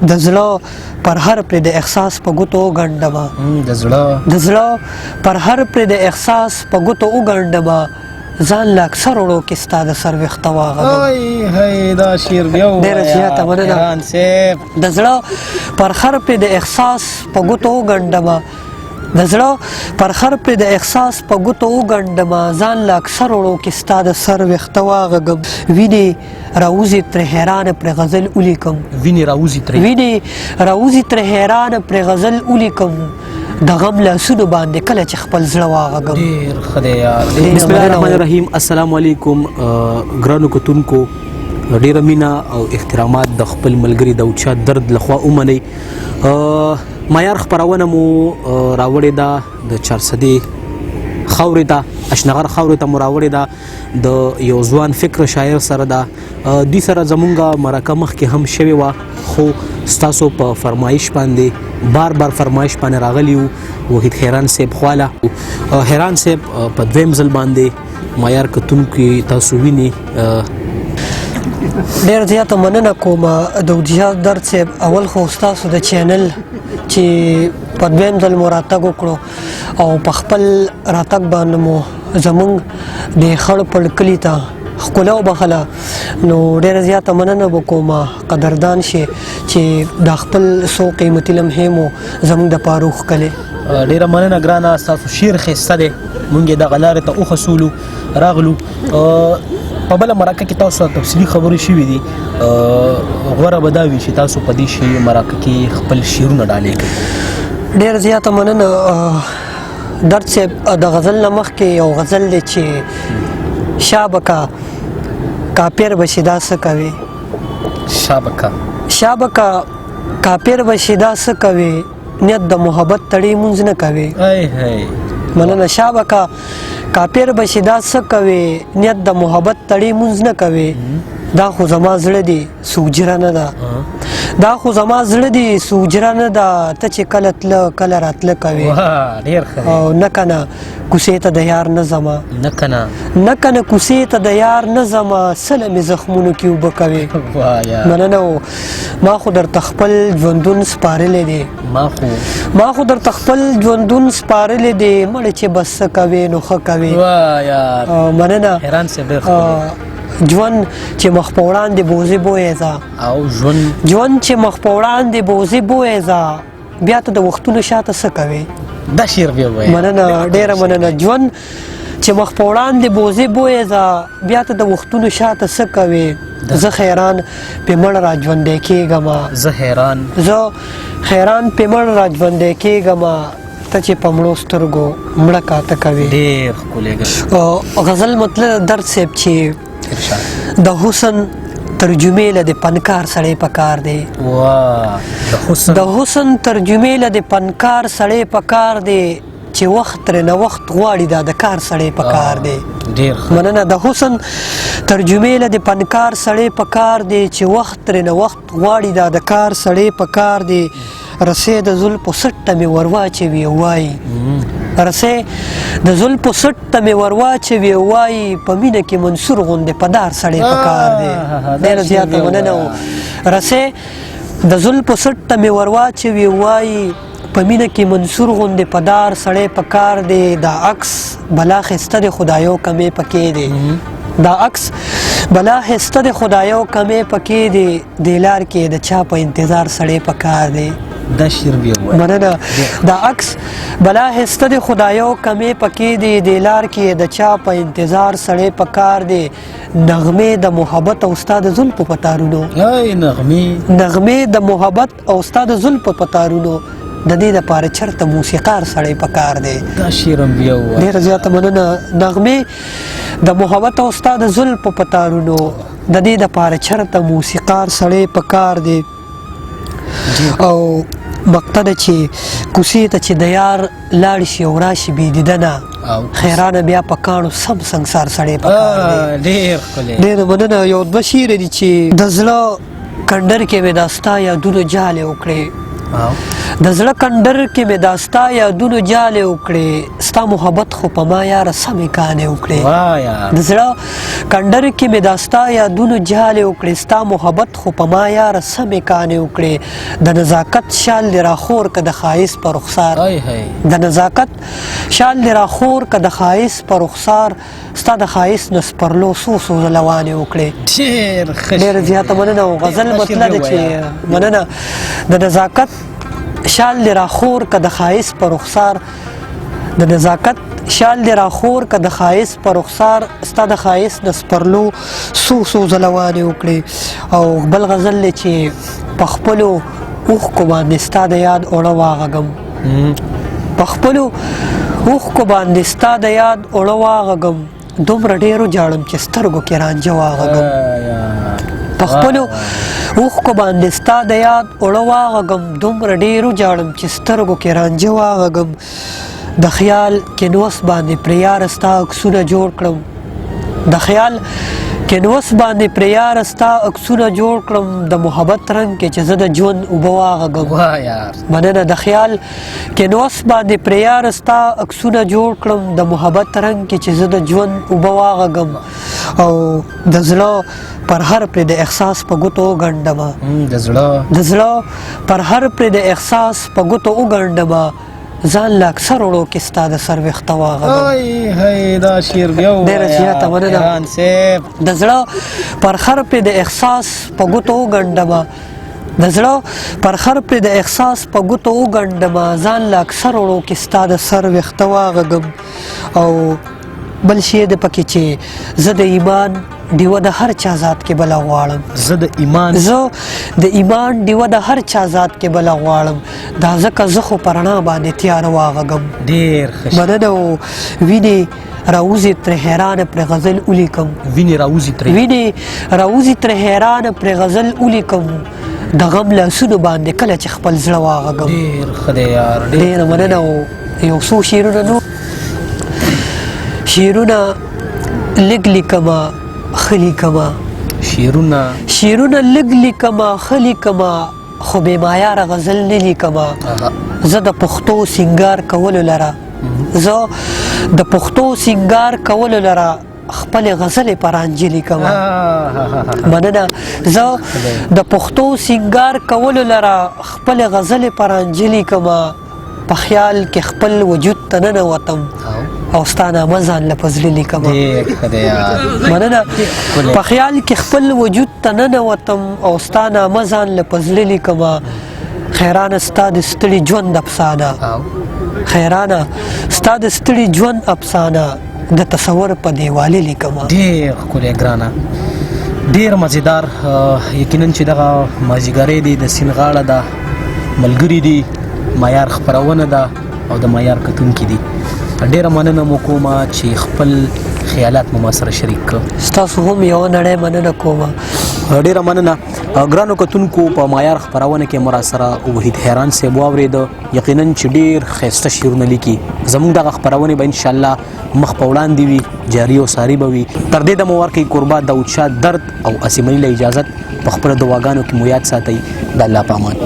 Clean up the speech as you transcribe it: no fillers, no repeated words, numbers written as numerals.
د زړه پر هر پرې د احساس په ګوتو وګنډمه د زړه پر هر پرې د احساس په ګوتو وګنډمه ځان له اکثر وړو کې ستا د سر ویښته واغږم دا شعر بیا ډېره زیاته مننه د زړه پر هر پرې د احساس په ګوتو وګنډمه د زړه پر هر پرې د احساس په ګوتو وګنډمه ځان له اکثر وړو کې ستا د سر ویښته واغږم وینې راوځي ترې حیرانه پرې غزل ولیکم وینې راوځي ترې حیرانه پرې غزل ولیکم د غم لاسونو باندې کله چې خپل زړه واغږم ډېر ښه دی یار بسم الله الرحمن الرحیم السلام علیکم ګرانو کتونکو ډېره مینه او احترامات د خپل ملګري داودشاه درد لخوا ومنئ معیار خپرونه مو راوړې ده د چارسدې خاورې ته اشنغر خاورې ته مو راوړې ده د یو ځوان فکر شاعر سره ده دوی سره زمونږ مرکه مخکې هم شوې وه خو ستاسو په فرمایش باندې بار فرمایش باندې راغلی وو وحید حیران صاحب خواله حیران صاحب په دویم ځل باندې معیار کتونکي تاسو وینئ ډېر زیاته مننه کوم داودشاه درد صاحب اول خو ستاسو د چینل چې په دویم ځل مو راتګ وکړو او په خپل راتګ باندې مو زموږ د خړ پړ کلي ته ښکلا وبخله نو ډېره زیاته مننه به کوم قدردان شي چې دا خپل څو قیمتي لمحې مو زموږ دپاره وښکلې ډېره مننه ګرانه ستاسو شعر ښایسته دی مونږ یې دغه لارې ته وخصولو راغلو په بله مرکه کې تاسو ته تفصیلي خبرې شوي دي غوره به دا وي چې تاسو په دې شي مرکه کې خپل شعرونه ډالۍ کړئ ډېر زیاته مننه درد صاحب د غزل نه مخکې یو غزل دی چې شابکه کاپیر بشي دا څه کوي شابکه کاپیر بشي دا څه کوي نیت د محبت تړي مونځ نه کوي مننه شابکه کاپیر بشي دا څه کوي نیت د محبت تړي مونځ نه کوي دا خو زما زړه دی سوجره نه ده دا خو زما زړه دی سوجره نه ده ته چې کله تله کله راتله کوي او نه کنه کوڅې ته د یار نه ځمه نه کنه کوڅې ته د یار نه ځمه سله مې زخمونو کې اوبه کوي مننه ما خو درته خپل ژوندون سپارلی دی ما خو درته خپل ژوندون سپارلی دی مړې چې بس څه کوې نو ښه کوې مننه ژوند چې مخ په وړاندې بوزي بویې ځه ژوند چې مخ په وړاندې بوزي بویې ځه بیا ته د وختونو شاته څه کوې دا شعر بیا وایه مننه ډېره مننه ژوند چې مخ په وړاندې بوزي بویې ځه بیا ته د وختونو شاته څه کوې زه حیران پې مړ را ژوندی کېږمه زه حیران پې مړ را ژوندی کېږمه ته چې په مړو سترګو مړه کاته کوې ډېر ښکلی غزل مطلب درد صاحب چې د حسن ترجمې له د پنکار سړی پکار دی د حسن ترجمې له د پنکار سړی پکار دی چې وخت ترې نه وخت غواړي دا د کار سړی پکار دی مننه د حسن ترجمې له د پنکار سړی پکار دی چې وخت ترې نه وخت غواړي دا د کار سړی پکار دی رسې د زلفو سټ ته مې ورواچوي وایي رسې د زلفو سټ ته مې ورواچوي وایي په مینه کې منصور غوندې پدار سړی پکار دی ډېره زیاته مننه رسې د زلفو سټ ته مې ورواچوي وایي په مینه کې منصور غوندې پدار سړی پکار دی دا عکس بلا ښایسته دی خدایو کمې پکې دی دا عکس بلا ښایسته دی خدایو کمې پکې دی دې لار کې د چا په انتظار سړی پکار دی دا شعر بیا وایه مننه دا عکس بلا ښایسته دی خدایو کمې پکې دی دې لار کې د چا په انتظار سړی پکار دی نغمې د محبت او ستا د زلفو په تارونو نغمې د محبت او ستا د زلفو په تارونو د دې دپاره چېرته موسیقار سړی پکار دی دا شعر هم بیا ووایه ډېره زیاته مننه نغمې د محبت او ستا د زلفو په تارونو د دې دپاره چېرته موسیقار سړی پکار دی او مقتده چې کوڅې ته چې د یار لاړ شي او راشي بې دیدنه خیرانه بیا په کاڼو سم سنګسار سړی پکار دی ډېره مننه یو دوه شعر دي چې د زړه کنډر کې مې دا ستا یادونه جالې وکړې د زړه کندر کې مې دا ستا یادونو جالې وکړې ستا محبت خو په ما یاره سمې کانې وکړې د زړه کندر کې مې دا ستا یادونو جالې وکړې ستا محبت خو په ما یاره سمې کانې وکړې د نزاکت شال دې راخور که د ښایست په رخسار د نزاکت شال دې راخور که د ښایست په رخسار ستا د ښایست نه سپرلو څو څو ځلوانې وکړې ډېره زیاته مننه او غزل مطلب دی چې مننه د نزاکت شال دې راخور که د ښایست په رخسار د نزاکت شال دې راخور که د ښایست په رخسار ستا د ښایست نه سپرلو څو څو ځلوانې وکړې او بل غزل دی چې په خپلو اوښکو باندې ستا د یاد اوړه واغږم په خپلو اوښکو باندې ستا د یاد اوړه واغږم دومره ډېرو جاړم چې سترګو کې رانجه واغږم په خپلو اوښکو باندې ستا د یاد اوړه واغږم دومره ډېرو جاړم چې سترګو کې رانجه واغږم د خیال کینوس باندې پرې یاره ستا عکسونه جوړ کړم د خیال کینوس باندې پرې یاره ستا عکسونه جوړ کړم د محبت رنګ کې چې زه د ژوند اوبه واغږم مننه د خیال کینوس باندې پرې یاره ستا عکسونه جوړ کړم د محبت رنګ کې چې زه د ژوند اوبه واغږم او د زړه پر هر پرې د احساس په ګوتو وګنډمه د زړه پر هر پرې د احساس په ګوتو وګنډمه ځان له اکثر وړو کې ستا د سر ویښته واغږم دا شعر بیا ډېره زیاته مننه د زړه پر هر پرې د احساس په ګوتو وګنډمه د زړه پر هر پرې د احساس په ګوتو وګنډمه ځان له اکثر وړو کې ستا د سر ویښته واغږم او بل شی د پکې چې زه د ایمان ډیوه د هر چا ذات کې بله غواړم زه د ایمان ډیوه د هر چا ذات کې بله غواړم دا ځکه زه خو په رڼا باندې تیاره واغږم ډېر ښه مننه او وینې راوځي ترې حیرانه پرې غزل ولیکم وینې راوځي ترې حیرانه پرې غزل ولیکم د غم لاسونو باندې کله چې خپل زړه واغږم ډېر ښه دی یار ډېره مننه او یو څو شعرونه نور شعرونه لږ لیکمه ښه لیکمه شعرونه لږ لیکمه ښه لیکمه خو بې معیاره غزل نه لیکمه زه د پښتو سینګار کولو لره خپل غزل پرانجي لیکمه مننه زه د پښتو سینګار کولو لره خپل غزل پرانجي لیکمه په خیال کې خپل وجود ته ننوتم او ستا نامه ځان له په زړه لیکمه مننه په خیال کې خپل وجود ته ننوتم او ستا نامه ځان له په زړه لیکمه خیرانه ستا د ستړي ژوند افسانه افسانه د تصور په دیوالې لیکمه ډېر ښکلی ګرانه ډېر مزیدار یقینا چې دغه مازدیګری دی د سیند غاړه ده ملګري دي معیار خپرونه ده او د معیار کتونکي دي ډېره مننه مو کومه چې خپل خیالات مو ما سره شریک کړه ستاسو هم یوه نړۍ مننه کومه ډېره مننه ګرانو کتونکو په معیار خپرونه کې مو راسره وحید حیران صاحب واورېده یقینا چې ډېر ښایسته شعرونه لیکي زموږ دغه خپرونې به انشاءالله مخ په وړاندې وي جاري او ساري به وي تر دې دمه ورکوي کوربه داودشاه درد او اسیمني له اجازت په خپلو دعاګانو کې مو یاد ساتئ د الله په امان